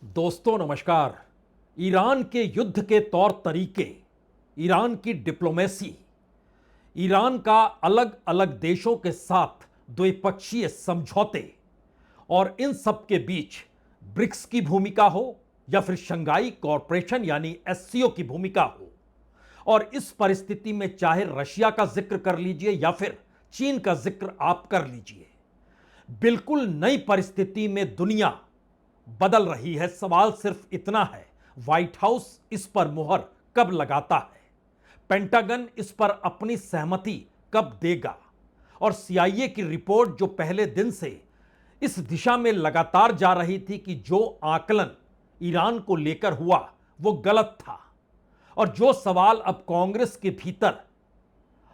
दोस्तों नमस्कार। ईरान के युद्ध के तौर तरीके, ईरान की डिप्लोमेसी, ईरान का अलग अलग देशों के साथ द्विपक्षीय समझौते और इन सब के बीच ब्रिक्स की भूमिका हो या फिर शंघाई कॉरपोरेशन यानी एससीओ की भूमिका हो, और इस परिस्थिति में चाहे रशिया का जिक्र कर लीजिए या फिर चीन का जिक्र आप कर लीजिए, बिल्कुल नई परिस्थिति में दुनिया बदल रही है। सवाल सिर्फ इतना है, व्हाइट हाउस इस पर मुहर कब लगाता है, पेंटागन इस पर अपनी सहमति कब देगा, और सीआईए की रिपोर्ट जो पहले दिन से इस दिशा में लगातार जा रही थी कि जो आकलन ईरान को लेकर हुआ वो गलत था, और जो सवाल अब कांग्रेस के भीतर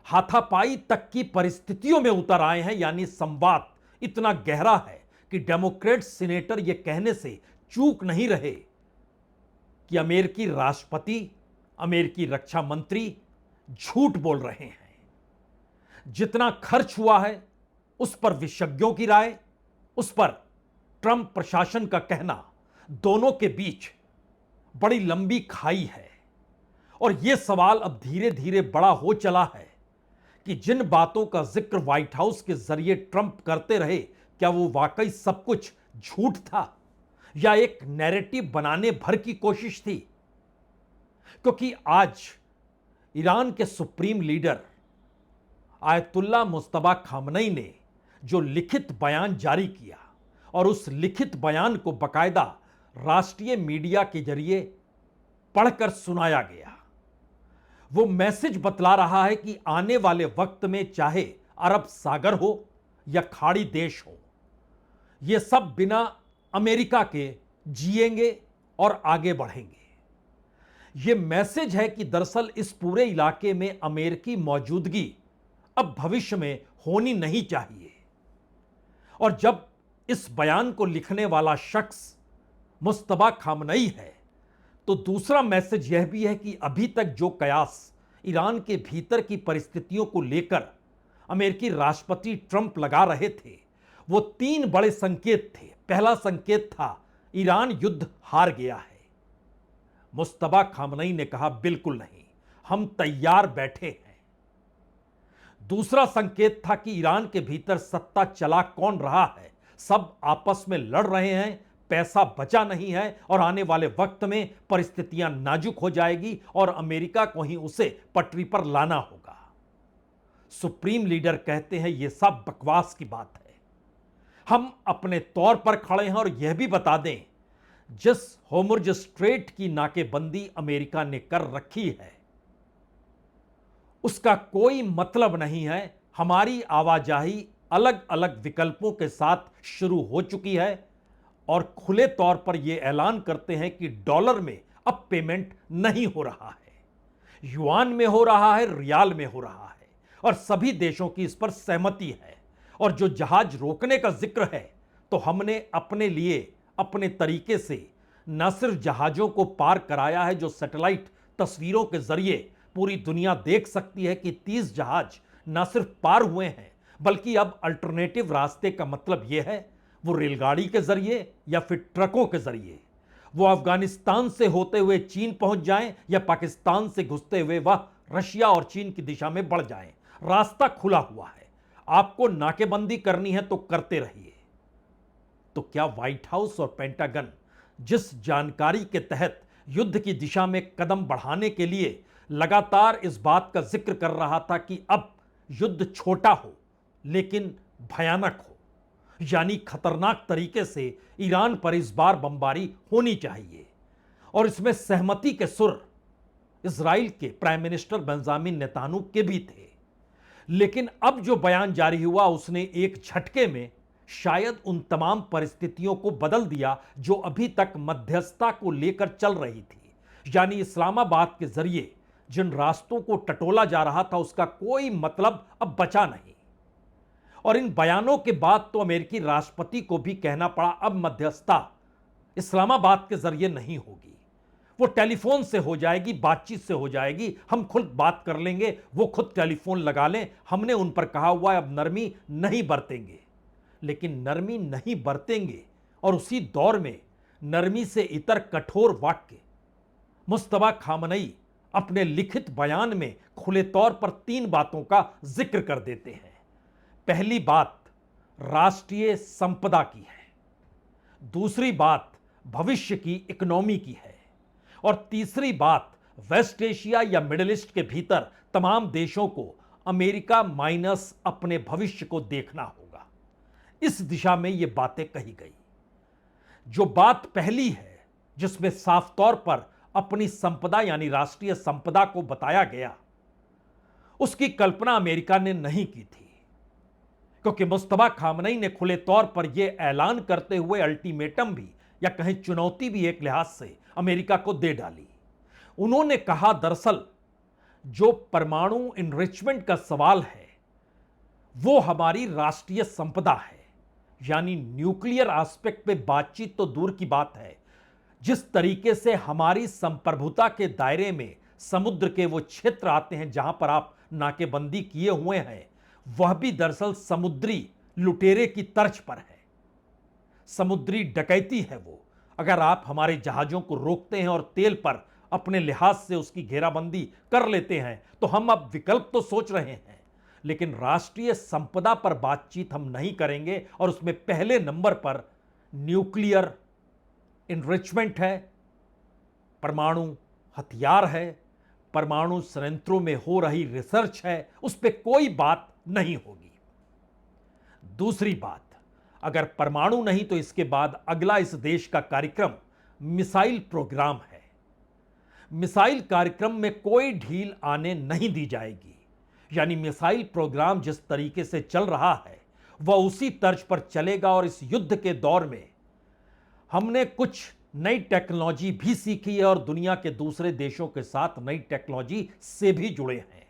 हाथापाई तक की परिस्थितियों में उतर आए हैं, यानी संवाद इतना गहरा है कि डेमोक्रेट सीनेटर यह कहने से चूक नहीं रहे कि अमेरिकी राष्ट्रपति, अमेरिकी रक्षा मंत्री झूठ बोल रहे हैं। जितना खर्च हुआ है उस पर विशेषज्ञों की राय, उस पर ट्रंप प्रशासन का कहना, दोनों के बीच बड़ी लंबी खाई है। और यह सवाल अब धीरे धीरे बड़ा हो चला है कि जिन बातों का जिक्र व्हाइट हाउस के जरिए ट्रंप करते रहे, क्या वो वाकई सब कुछ झूठ था या एक नैरेटिव बनाने भर की कोशिश थी। क्योंकि आज ईरान के सुप्रीम लीडर आयतुल्ला मुस्तफा खामनई ने जो लिखित बयान जारी किया, और उस लिखित बयान को बकायदा राष्ट्रीय मीडिया के जरिए पढ़कर सुनाया गया, वो मैसेज बतला रहा है कि आने वाले वक्त में चाहे अरब सागर हो या खाड़ी देश हो, ये सब बिना अमेरिका के जिएंगे और आगे बढ़ेंगे। ये मैसेज है कि दरअसल इस पूरे इलाके में अमेरिकी मौजूदगी अब भविष्य में होनी नहीं चाहिए। और जब इस बयान को लिखने वाला शख्स मुस्तफा खामनई है, तो दूसरा मैसेज यह भी है कि अभी तक जो कयास ईरान के भीतर की परिस्थितियों को लेकर अमेरिकी राष्ट्रपति ट्रंप लगा रहे थे, वो तीन बड़े संकेत थे। पहला संकेत था ईरान युद्ध हार गया है। मुस्तफा खामनई ने कहा बिल्कुल नहीं, हम तैयार बैठे हैं। दूसरा संकेत था कि ईरान के भीतर सत्ता चला कौन रहा है, सब आपस में लड़ रहे हैं, पैसा बचा नहीं है, और आने वाले वक्त में परिस्थितियां नाजुक हो जाएगी और अमेरिका को ही उसे पटरी पर लाना होगा। सुप्रीम लीडर कहते हैं यह सब बकवास की बात है, हम अपने तौर पर खड़े हैं, और यह भी बता दें जिस होर्मुज़ स्ट्रेट की नाकेबंदी अमेरिका ने कर रखी है उसका कोई मतलब नहीं है। हमारी आवाजाही अलग अलग विकल्पों के साथ शुरू हो चुकी है, और खुले तौर पर यह ऐलान करते हैं कि डॉलर में अब पेमेंट नहीं हो रहा है, युआन में हो रहा है, रियाल में हो रहा है, और सभी देशों की इस पर सहमति है। और जो जहाज रोकने का जिक्र है, तो हमने अपने लिए अपने तरीके से न सिर्फ जहाजों को पार कराया है जो सैटेलाइट तस्वीरों के जरिए पूरी दुनिया देख सकती है कि 30 जहाज न सिर्फ पार हुए हैं, बल्कि अब अल्टरनेटिव रास्ते का मतलब यह है वो रेलगाड़ी के जरिए या फिर ट्रकों के जरिए वो अफगानिस्तान से होते हुए चीन पहुंच जाएं, या पाकिस्तान से घुसते हुए वह रशिया और चीन की दिशा में बढ़ जाएं। रास्ता खुला हुआ है, आपको नाकेबंदी करनी है तो करते रहिए। तो क्या व्हाइट हाउस और पेंटागन जिस जानकारी के तहत युद्ध की दिशा में कदम बढ़ाने के लिए लगातार इस बात का जिक्र कर रहा था कि अब युद्ध छोटा हो लेकिन भयानक हो, यानी खतरनाक तरीके से ईरान पर इस बार बमबारी होनी चाहिए, और इसमें सहमति के सुर इजराइल के प्राइम मिनिस्टर बेंजामिन नेतान्याहू के भी थे। लेकिन अब जो बयान जारी हुआ उसने एक झटके में शायद उन तमाम परिस्थितियों को बदल दिया जो अभी तक मध्यस्थता को लेकर चल रही थी, यानी इस्लामाबाद के जरिए जिन रास्तों को टटोला जा रहा था उसका कोई मतलब अब बचा नहीं। और इन बयानों के बाद तो अमेरिकी राष्ट्रपति को भी कहना पड़ा अब मध्यस्थता इस्लामाबाद के जरिए नहीं होगी, वो टेलीफोन से हो जाएगी, बातचीत से हो जाएगी, हम खुद बात कर लेंगे, वो खुद टेलीफोन लगा लें, हमने उन पर कहा हुआ है अब नरमी नहीं बरतेंगे। लेकिन नरमी नहीं बरतेंगे और उसी दौर में नरमी से इतर कठोर वाक्य मुस्तफा खामनई अपने लिखित बयान में खुले तौर पर 3 बातों का जिक्र कर देते हैं। पहली बात राष्ट्रीय संपदा की है, दूसरी बात भविष्य की इकोनॉमी की है और तीसरी बात वेस्ट एशिया या मिडिल ईस्ट के भीतर तमाम देशों को अमेरिका माइनस अपने भविष्य को देखना होगा। इस दिशा में यह बातें कही गई। जो बात पहली है जिसमें साफ तौर पर अपनी संपदा यानी राष्ट्रीय संपदा को बताया गया, उसकी कल्पना अमेरिका ने नहीं की थी, क्योंकि मुस्तफा खामनई ने खुले तौर पर यह ऐलान करते हुए अल्टीमेटम भी या कहीं चुनौती भी एक लिहाज से अमेरिका को दे डाली। उन्होंने कहा दरअसल जो परमाणु इनरिचमेंट का सवाल है वो हमारी राष्ट्रीय संपदा है, यानी न्यूक्लियर एस्पेक्ट पे बातचीत तो दूर की बात है, जिस तरीके से हमारी संप्रभुता के दायरे में समुद्र के वो क्षेत्र आते हैं जहां पर आप नाकेबंदी किए हुए हैं, वह भी दरअसल समुद्री लुटेरे की तर्ज पर है, समुद्री डकैती है वो। अगर आप हमारे जहाजों को रोकते हैं और तेल पर अपने लिहाज से उसकी घेराबंदी कर लेते हैं तो हम अब विकल्प तो सोच रहे हैं, लेकिन राष्ट्रीय संपदा पर बातचीत हम नहीं करेंगे और उसमें पहले नंबर पर न्यूक्लियर इनरिचमेंट है, परमाणु हथियार है, परमाणु संयंत्रों में हो रही रिसर्च है, उस पर कोई बात नहीं होगी। दूसरी बात, अगर परमाणु नहीं तो इसके बाद अगला इस देश का कार्यक्रम मिसाइल प्रोग्राम है। मिसाइल कार्यक्रम में कोई ढील आने नहीं दी जाएगी, यानी मिसाइल प्रोग्राम जिस तरीके से चल रहा है वह उसी तर्ज पर चलेगा और इस युद्ध के दौर में हमने कुछ नई टेक्नोलॉजी भी सीखी है और दुनिया के दूसरे देशों के साथ नई टेक्नोलॉजी से भी जुड़े हैं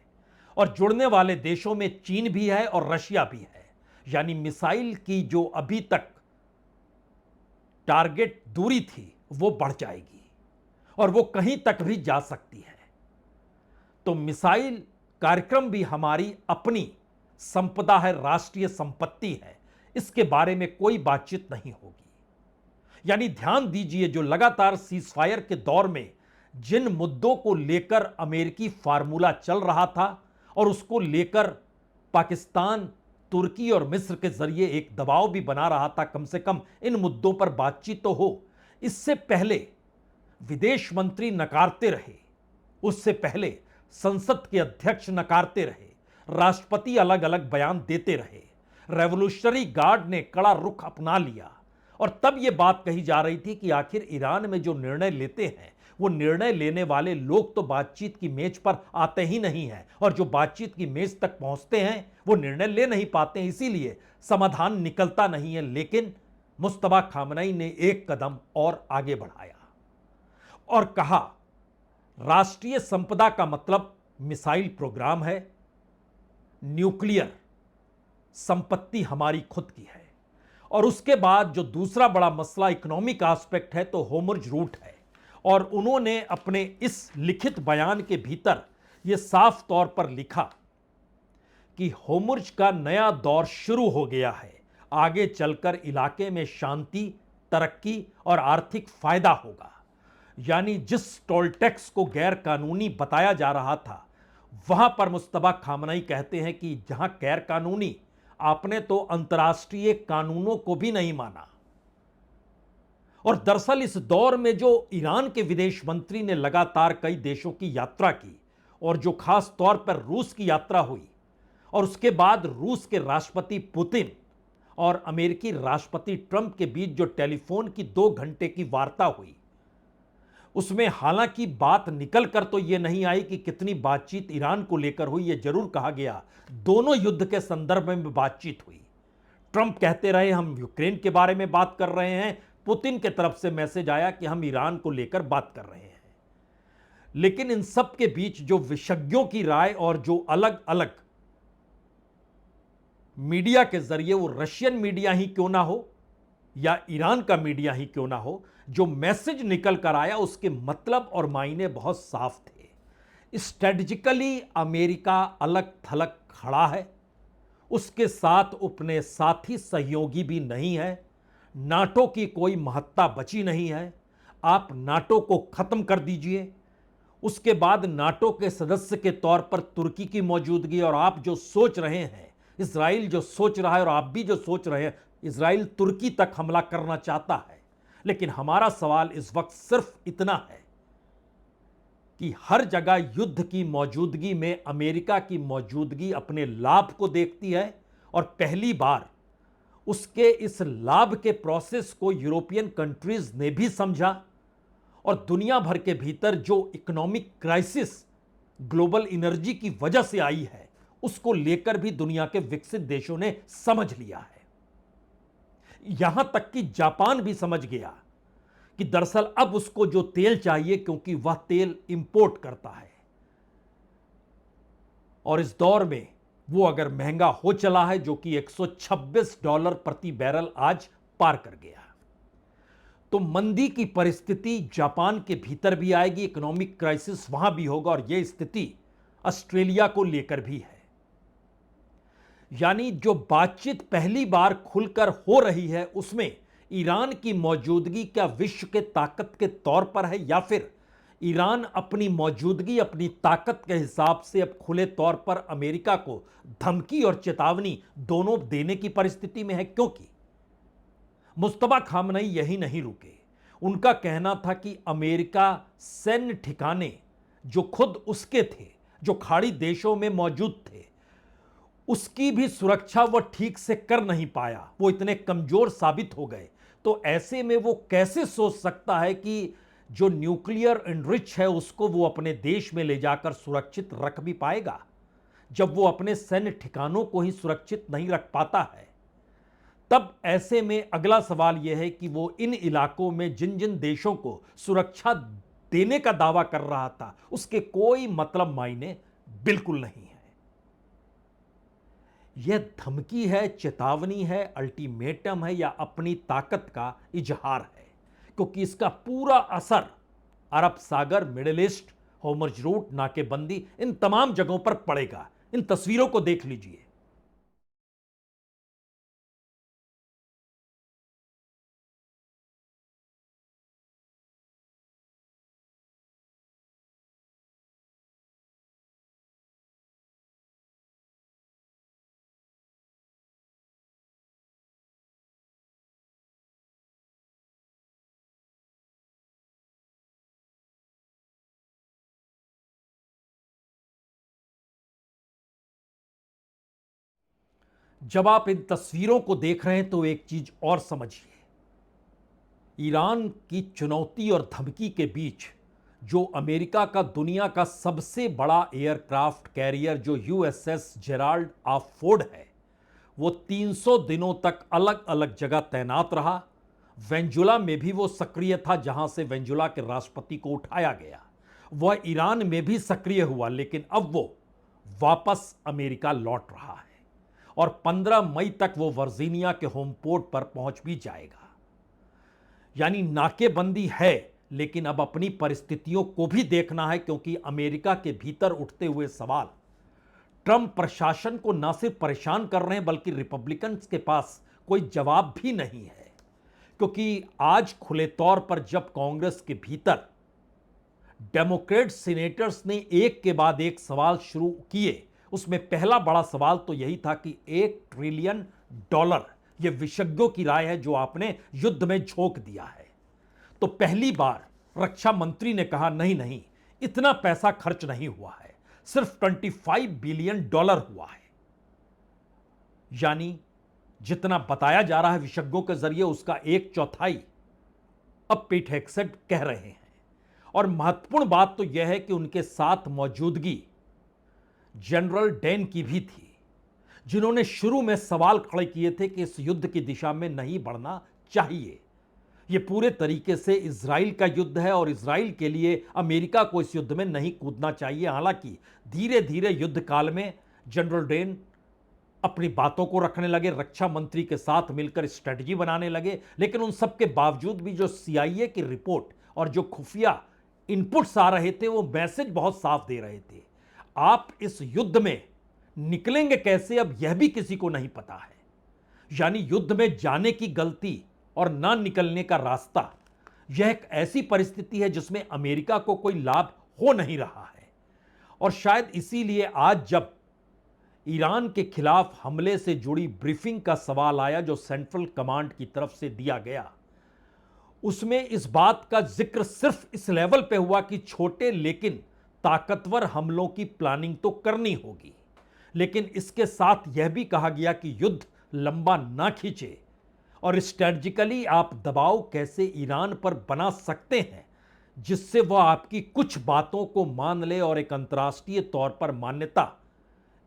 और जुड़ने वाले देशों में चीन भी है और रशिया भी है, यानी मिसाइल की जो अभी तक टारगेट दूरी थी वो बढ़ जाएगी और वो कहीं तक भी जा सकती है। तो मिसाइल कार्यक्रम भी हमारी अपनी संपदा है, राष्ट्रीय संपत्ति है, इसके बारे में कोई बातचीत नहीं होगी। यानी ध्यान दीजिए, जो लगातार सीजफायर के दौर में जिन मुद्दों को लेकर अमेरिकी फार्मूला चल रहा था और उसको लेकर पाकिस्तान, तुर्की और मिस्र के जरिए एक दबाव भी बना रहा था, कम से कम इन मुद्दों पर बातचीत तो हो। इससे पहले विदेश मंत्री नकारते रहे, उससे पहले संसद के अध्यक्ष नकारते रहे, राष्ट्रपति अलग अलग बयान देते रहे, रेवोल्यूशनरी गार्ड ने कड़ा रुख अपना लिया और तब यह बात कही जा रही थी कि आखिर ईरान में जो निर्णय लेते हैं वो निर्णय लेने वाले लोग तो बातचीत की मेज पर आते ही नहीं हैं और जो बातचीत की मेज तक पहुंचते हैं वो निर्णय ले नहीं पाते हैं, इसीलिए समाधान निकलता नहीं है। लेकिन मुस्तफा खामनई ने एक कदम और आगे बढ़ाया और कहा राष्ट्रीय संपदा का मतलब मिसाइल प्रोग्राम है, न्यूक्लियर संपत्ति हमारी खुद की है और उसके बाद जो दूसरा बड़ा मसला इकोनॉमिक एस्पेक्ट है तो होर्मुज़ रूट है। और उन्होंने अपने इस लिखित बयान के भीतर यह साफ तौर पर लिखा कि होर्मुज़ का नया दौर शुरू हो गया है, आगे चलकर इलाके में शांति, तरक्की और आर्थिक फायदा होगा। यानी जिस टोल टैक्स को गैर कानूनी बताया जा रहा था वहां पर मुस्तफा खामनई कहते हैं कि जहां गैर कानूनी, आपने तो अंतर्राष्ट्रीय कानूनों को भी नहीं माना। और दरअसल इस दौर में जो ईरान के विदेश मंत्री ने लगातार कई देशों की यात्रा की और जो खास तौर पर रूस की यात्रा हुई और उसके बाद रूस के राष्ट्रपति पुतिन और अमेरिकी राष्ट्रपति ट्रंप के बीच जो टेलीफोन की 2 घंटे की वार्ता हुई, उसमें हालांकि बात निकल कर तो यह नहीं आई कि कितनी बातचीत ईरान को लेकर हुई, यह जरूर कहा गया दोनों युद्ध के संदर्भ में बातचीत हुई। ट्रंप कहते रहे हम यूक्रेन के बारे में बात कर रहे हैं, पुतिन के तरफ से मैसेज आया कि हम ईरान को लेकर बात कर रहे हैं। लेकिन इन सब के बीच जो विशेषज्ञों की राय और जो अलग अलग मीडिया के जरिए, वो रशियन मीडिया ही क्यों ना हो या ईरान का मीडिया ही क्यों ना हो, जो मैसेज निकल कर आया उसके मतलब और मायने बहुत साफ थे। स्ट्रेटजिकली अमेरिका अलग थलग खड़ा है, उसके साथ अपने साथी सहयोगी भी नहीं है। नाटो की कोई महत्ता बची नहीं है। आप नाटो को खत्म कर दीजिए। उसके बाद नाटो के सदस्य के तौर पर तुर्की की मौजूदगी, और आप जो सोच रहे हैं, इजराइल जो सोच रहा है और आप भी जो सोच रहे हैं, इजराइल तुर्की तक हमला करना चाहता है। लेकिन हमारा सवाल इस वक्त सिर्फ इतना है कि हर जगह युद्ध की मौजूदगी में अमेरिका की मौजूदगी अपने लाभ को देखती है, और पहली बार उसके इस लाभ के प्रोसेस को यूरोपियन कंट्रीज ने भी समझा, और दुनिया भर के भीतर जो इकोनॉमिक क्राइसिस ग्लोबल एनर्जी की वजह से आई है, उसको लेकर भी दुनिया के विकसित देशों ने समझ लिया है। यहां तक कि जापान भी समझ गया कि दरअसल अब उसको जो तेल चाहिए, क्योंकि वह तेल इंपोर्ट करता है, और इस दौर में वो अगर महंगा हो चला है, जो कि $126 प्रति बैरल आज पार कर गया, तो मंदी की परिस्थिति जापान के भीतर भी आएगी, इकोनॉमिक क्राइसिस वहां भी होगा, और यह स्थिति ऑस्ट्रेलिया को लेकर भी है। यानी जो बातचीत पहली बार खुलकर हो रही है, उसमें ईरान की मौजूदगी क्या विश्व के ताकत के तौर पर है, या फिर ईरान अपनी मौजूदगी अपनी ताकत के हिसाब से अब खुले तौर पर अमेरिका को धमकी और चेतावनी दोनों देने की परिस्थिति में है। क्योंकि मुस्तफा खामनई यही नहीं रुके। उनका कहना था कि अमेरिका सैन्य ठिकाने जो खुद उसके थे, जो खाड़ी देशों में मौजूद थे, उसकी भी सुरक्षा वह ठीक से कर नहीं पाया, वो इतने कमजोर साबित हो गए। तो ऐसे में वो कैसे सोच सकता है कि जो न्यूक्लियर एनरिच है उसको वो अपने देश में ले जाकर सुरक्षित रख भी पाएगा, जब वो अपने सैन्य ठिकानों को ही सुरक्षित नहीं रख पाता है। तब ऐसे में अगला सवाल यह है कि वो इन इलाकों में जिन जिन देशों को सुरक्षा देने का दावा कर रहा था, उसके कोई मतलब मायने बिल्कुल नहीं है। यह धमकी है, चेतावनी है, अल्टीमेटम है, या अपनी ताकत का इजहार है? क्योंकि इसका पूरा असर अरब सागर, मिडिल ईस्ट, होर्मुज रूट, नाकेबंदी, इन तमाम जगहों पर पड़ेगा। इन तस्वीरों को देख लीजिए। जब आप इन तस्वीरों को देख रहे हैं तो एक चीज और समझिए। ईरान की चुनौती और धमकी के बीच जो अमेरिका का दुनिया का सबसे बड़ा एयरक्राफ्ट कैरियर जो यूएसएस जेराल्ड आफ फोर्ड है, वो 300 दिनों तक अलग अलग जगह तैनात रहा। वेंजुला में भी वो सक्रिय था, जहां से वेंजुला के राष्ट्रपति को उठाया गया। वह ईरान में भी सक्रिय हुआ, लेकिन अब वो वापस अमेरिका लौट रहा है, और 15 मई तक वो वर्जीनिया के होम पोर्ट पर पहुंच भी जाएगा। यानी नाकेबंदी है, लेकिन अब अपनी परिस्थितियों को भी देखना है, क्योंकि अमेरिका के भीतर उठते हुए सवाल ट्रंप प्रशासन को न सिर्फ परेशान कर रहे हैं, बल्कि रिपब्लिकन्स के पास कोई जवाब भी नहीं है। क्योंकि आज खुले तौर पर जब कांग्रेस के भीतर डेमोक्रेट सीनेटर्स ने एक के बाद एक सवाल शुरू किए, उसमें पहला बड़ा सवाल तो यही था कि $1 ट्रिलियन, यह विशेषज्ञों की राय है, जो आपने युद्ध में झोंक दिया है। तो पहली बार रक्षा मंत्री ने कहा नहीं नहीं, इतना पैसा खर्च नहीं हुआ है, सिर्फ $25 बिलियन हुआ है। यानी जितना बताया जा रहा है विशेषज्ञों के जरिए, उसका 1/4 अब पीट हेगसेट कह रहे हैं। और महत्वपूर्ण बात तो यह है कि उनके साथ मौजूदगी जनरल डेन की भी थी, जिन्होंने शुरू में सवाल खड़े किए थे कि इस युद्ध की दिशा में नहीं बढ़ना चाहिए। यह पूरे तरीके से इजराइल का युद्ध है, और इजराइल के लिए अमेरिका को इस युद्ध में नहीं कूदना चाहिए। हालांकि धीरे धीरे युद्ध काल में जनरल डेन अपनी बातों को रखने लगे, रक्षा मंत्री के साथ मिलकर स्ट्रेटजी बनाने लगे। लेकिन उन सब के बावजूद भी जो CIA की रिपोर्ट और जो खुफिया इनपुट्स आ रहे थे, वो मैसेज बहुत साफ दे रहे थे, आप इस युद्ध में निकलेंगे कैसे, अब यह भी किसी को नहीं पता है। यानी युद्ध में जाने की गलती और ना निकलने का रास्ता, यह एक ऐसी परिस्थिति है जिसमें अमेरिका को कोई लाभ हो नहीं रहा है। और शायद इसीलिए आज जब ईरान के खिलाफ हमले से जुड़ी ब्रीफिंग का सवाल आया जो सेंट्रल कमांड की तरफ से दिया गया, उसमें इस बात का जिक्र सिर्फ इस लेवल पे हुआ कि छोटे लेकिन ताकतवर हमलों की प्लानिंग तो करनी होगी, लेकिन इसके साथ यह भी कहा गया कि युद्ध लंबा ना खींचे और स्ट्रेटजिकली आप दबाव कैसे ईरान पर बना सकते हैं जिससे वह आपकी कुछ बातों को मान ले और एक अंतर्राष्ट्रीय तौर पर मान्यता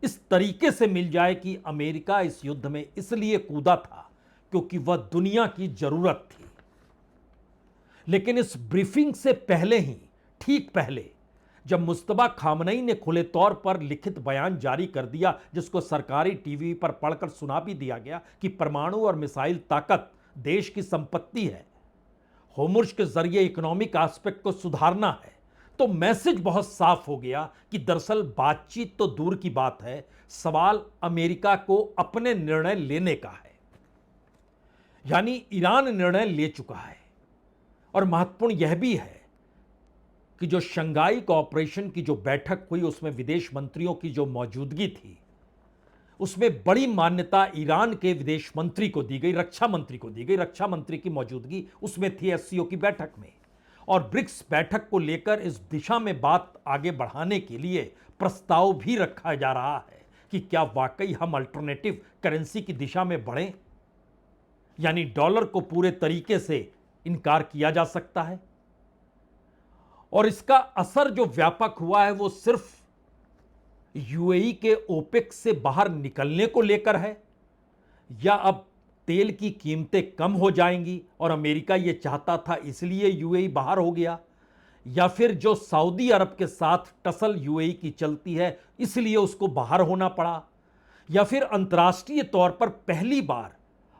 इस तरीके से मिल जाए कि अमेरिका इस युद्ध में इसलिए कूदा था क्योंकि वह दुनिया की जरूरत थी। लेकिन इस ब्रीफिंग से पहले ही, ठीक पहले, जब मुस्तबा खामनई ने खुले तौर पर लिखित बयान जारी कर दिया जिसको सरकारी टीवी पर पढ़कर सुना भी दिया गया कि परमाणु और मिसाइल ताकत देश की संपत्ति है, होर्मुज़ के जरिए इकोनॉमिक एस्पेक्ट को सुधारना है, तो मैसेज बहुत साफ हो गया कि दरअसल बातचीत तो दूर की बात है, सवाल अमेरिका को अपने निर्णय लेने का है। यानी ईरान निर्णय ले चुका है। और महत्वपूर्ण यह भी है कि जो शंघाई कोऑपरेशन की जो बैठक हुई उसमें विदेश मंत्रियों की जो मौजूदगी थी, उसमें बड़ी मान्यता ईरान के विदेश मंत्री को दी गई, रक्षा मंत्री को दी गई। रक्षा मंत्री की मौजूदगी उसमें थी एससीओ की बैठक में। और ब्रिक्स बैठक को लेकर इस दिशा में बात आगे बढ़ाने के लिए प्रस्ताव भी रखा जा रहा है कि क्या वाकई हम अल्टरनेटिव करेंसी की दिशा में बढ़ें, यानी डॉलर को पूरे तरीके से इनकार किया जा सकता है। और इसका असर जो व्यापक हुआ है वो सिर्फ यूएई के ओपेक से बाहर निकलने को लेकर है, या अब तेल की कीमतें कम हो जाएंगी और अमेरिका ये चाहता था इसलिए यूएई बाहर हो गया, या फिर जो सऊदी अरब के साथ टसल यूएई की चलती है इसलिए उसको बाहर होना पड़ा, या फिर अंतर्राष्ट्रीय तौर पर पहली बार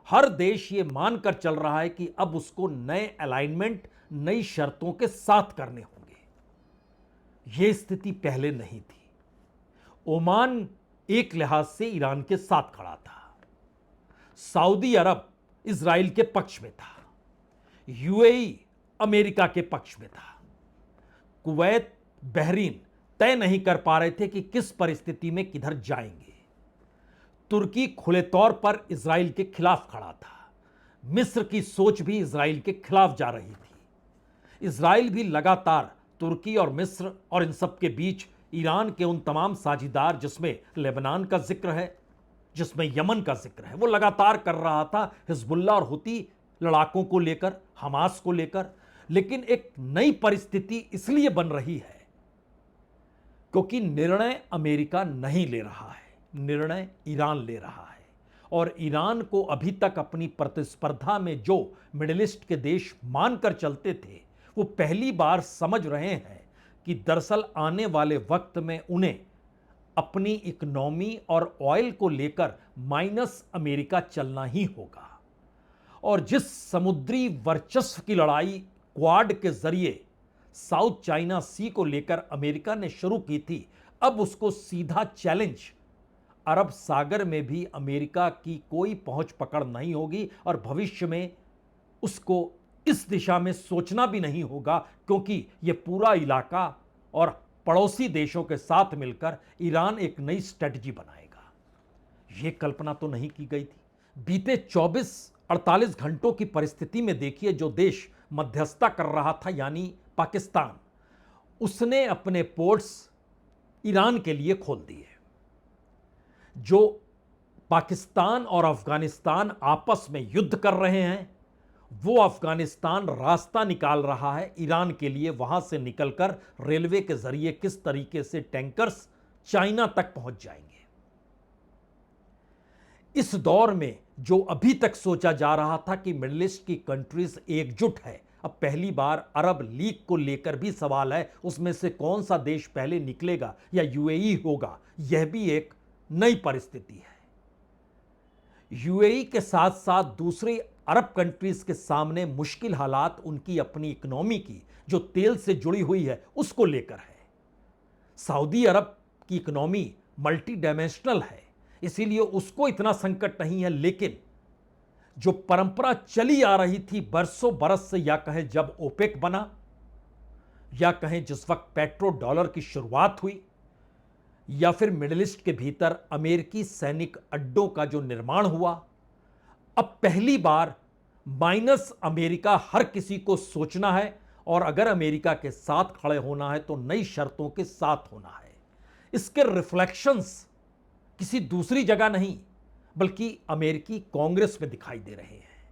हर देश ये मानकर चल रहा है कि अब उसको नए अलाइनमेंट, नई शर्तों के साथ करने होंगे। यह स्थिति पहले नहीं थी। ओमान एक लिहाज से ईरान के साथ खड़ा था, सऊदी अरब इजराइल के पक्ष में था, यूएई अमेरिका के पक्ष में था, कुवैत, बहरीन तय नहीं कर पा रहे थे कि किस परिस्थिति में किधर जाएंगे, तुर्की खुले तौर पर इजराइल के खिलाफ खड़ा था, मिस्र की सोच भी इजराइल के खिलाफ जा रही थी। इजराइल भी लगातार तुर्की और मिस्र और इन सब के बीच ईरान के उन तमाम साझीदार जिसमें लेबनान का जिक्र है, जिसमें यमन का जिक्र है, वो लगातार कर रहा था हिजबुल्लाह और हुती लड़ाकों को लेकर, हमास को लेकर। लेकिन एक नई परिस्थिति इसलिए बन रही है क्योंकि निर्णय अमेरिका नहीं ले रहा है, निर्णय ईरान ले रहा है। और ईरान को अभी तक अपनी प्रतिस्पर्धा में जो मिडिल ईस्ट के देश मानकर चलते थे वो पहली बार समझ रहे हैं कि दरअसल आने वाले वक्त में उन्हें अपनी इकोनॉमी और ऑयल को लेकर माइनस अमेरिका चलना ही होगा। और जिस समुद्री वर्चस्व की लड़ाई क्वाड के जरिए साउथ चाइना सी को लेकर अमेरिका ने शुरू की थी, अब उसको सीधा चैलेंज अरब सागर में भी अमेरिका की कोई पहुंच पकड़ नहीं होगी और भविष्य में उसको इस दिशा में सोचना भी नहीं होगा, क्योंकि यह पूरा इलाका और पड़ोसी देशों के साथ मिलकर ईरान एक नई स्ट्रेटजी बनाएगा। यह कल्पना तो नहीं की गई थी। बीते 24-48 घंटों की परिस्थिति में देखिए, जो देश मध्यस्थता कर रहा था यानी पाकिस्तान, उसने अपने पोर्ट्स ईरान के लिए खोल दिए। जो पाकिस्तान और अफगानिस्तान आपस में युद्ध कर रहे हैं, वो अफगानिस्तान रास्ता निकाल रहा है ईरान के लिए वहां से निकलकर रेलवे के जरिए किस तरीके से टैंकर्स चाइना तक पहुंच जाएंगे। इस दौर में जो अभी तक सोचा जा रहा था कि मिडिल ईस्ट की कंट्रीज एकजुट है, अब पहली बार अरब लीग को लेकर भी सवाल है, उसमें से कौन सा देश पहले निकलेगा या यूएई होगा, यह भी एक नई परिस्थिति है। यूएई के साथ साथ दूसरी अरब कंट्रीज के सामने मुश्किल हालात उनकी अपनी इकोनॉमी की जो तेल से जुड़ी हुई है उसको लेकर है। सऊदी अरब की इकोनॉमी मल्टी डायमेंशनल है, इसीलिए उसको इतना संकट नहीं है, लेकिन जो परंपरा चली आ रही थी बरसों बरस से, या कहें जब ओपेक बना, या कहें जिस वक्त पेट्रो डॉलर की शुरुआत हुई, या फिर मिडिल ईस्ट के भीतर अमेरिकी सैनिक अड्डों का जो निर्माण हुआ, अब पहली बार माइनस अमेरिका हर किसी को सोचना है, और अगर अमेरिका के साथ खड़े होना है तो नई शर्तों के साथ होना है। इसके रिफ्लेक्शंस किसी दूसरी जगह नहीं बल्कि अमेरिकी कांग्रेस में दिखाई दे रहे हैं।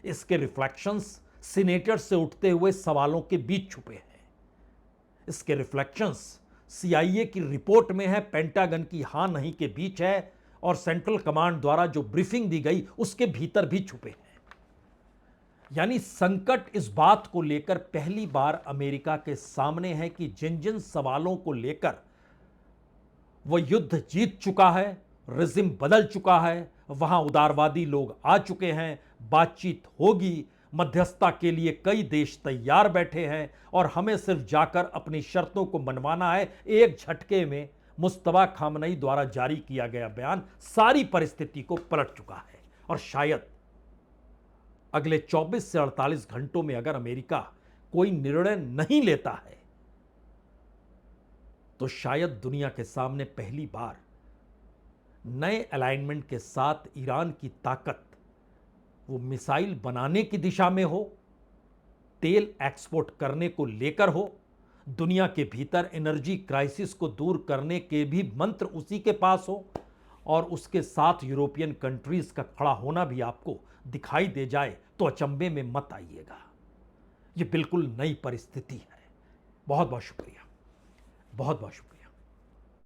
इसके रिफ्लेक्शंस सीनेटर से उठते हुए सवालों के बीच छुपे हैं। इसके रिफ्लेक्शंस सीआईए की रिपोर्ट में है, पेंटागन की हां नहीं के बीच है, और सेंट्रल कमांड द्वारा जो ब्रीफिंग दी गई उसके भीतर भी छुपे हैं। यानी संकट इस बात को लेकर पहली बार अमेरिका के सामने है कि जिन जिन सवालों को लेकर वह युद्ध जीत चुका है, रिजिम बदल चुका है, वहां उदारवादी लोग आ चुके हैं, बातचीत होगी, मध्यस्थता के लिए कई देश तैयार बैठे हैं, और हमें सिर्फ जाकर अपनी शर्तों को मनवाना है। एक झटके में मुस्तफा खामनई द्वारा जारी किया गया बयान सारी परिस्थिति को पलट चुका है। और शायद अगले 24 से 48 घंटों में अगर अमेरिका कोई निर्णय नहीं लेता है तो शायद दुनिया के सामने पहली बार नए अलाइनमेंट के साथ ईरान की ताकत वो मिसाइल बनाने की दिशा में हो, तेल एक्सपोर्ट करने को लेकर हो, दुनिया के भीतर एनर्जी क्राइसिस को दूर करने के भी मंत्र उसी के पास हो, और उसके साथ यूरोपियन कंट्रीज का खड़ा होना भी आपको दिखाई दे जाए तो अचंभे में मत आइएगा। यह बिल्कुल नई परिस्थिति है। बहुत बहुत शुक्रिया, बहुत बहुत शुक्रिया।